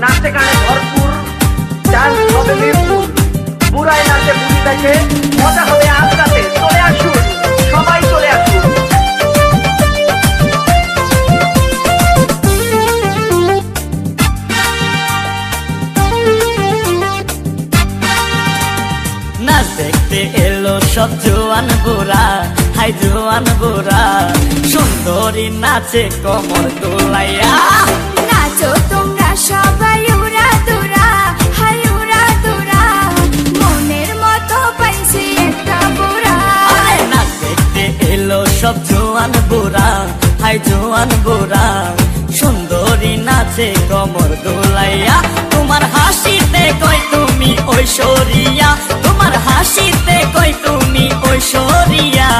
নাচে গানে ভরপুর, ডান্স হবে মিরপুর। বুড়ায় নাচে বুড়ি দেখে, মজা হবে আজ রাতে। চলে আসুন, সবাই চলে আসুন। নাচ দেখতে এলো সব জোয়ান বুড়া, হাই জোয়ান বুড়া, সুন্দরী নাচে কোমর দোলাইয়া। নাচো তোমরা সবাই উড়া দুরা, হাই উড়া দুরা, মনের মতো পাইছি একটা বুড়া। নাচ দেখতে এলো সব জোয়ান বুড়া, হাই জোয়ান বুড়া, সুন্দরী নাচে কোমর দোলাইয়া। তোমার হাসিতে কই তুমি ঐশ্বরিয়া, তোমার হাসিতে কই তুমি ঐশ্বরিয়া।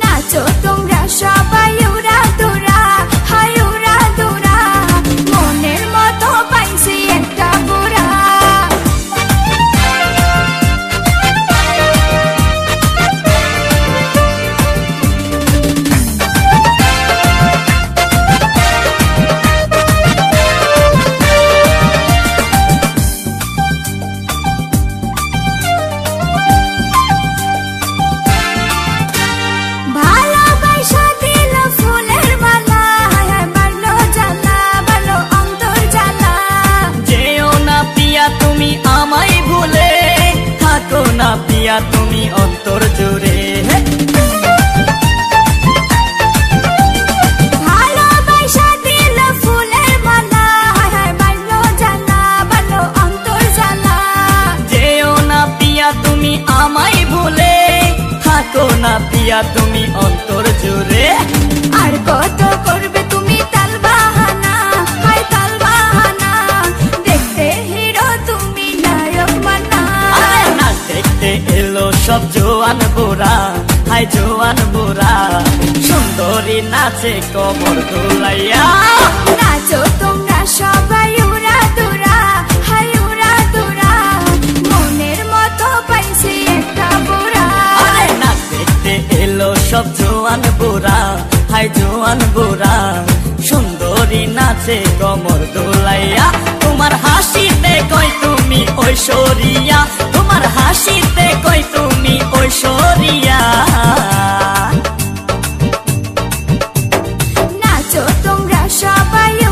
নাচো তোমরা সবাই উড়া দুরা, হাই উড়া দুরা, মনের মতো পাইছি একটা বুড়া। তুমি আমায় ভুলে থাকো না পিয়া, তুমি অন্তর জুড়ে। ভালোবাসা দিল ফুলের মালা, বাড়লো জ্বালা, বাড়লো অন্তর জ্বালা। যেও না পিয়া তুমি আমায় ভুলে থাকো না পিয়া, তুমি অন্তর জুড়ে। আর কত করবে তুমি তাল বাহানা, হাই তাল বাহানা, দেখতে হিরো তুমি নায়ক মানা। নাচ দেখতে এলো সব জোয়ান বুড়া, হাই জোয়ান বুড়া, সুন্দরী নাচে কোমর দোলাইয়া। নাচো তোমরা সবাই উড়া দুরা, হাই উড়া দুরা, মনের মতো পাইছি একটা বুড়া। নাচ দেখতে এলো সব জোয়ান বুড়া, হাই জোয়ান বুড়া, সুন্দরী নাচে কোমর দোলাইয়া। তোমার হাসিতে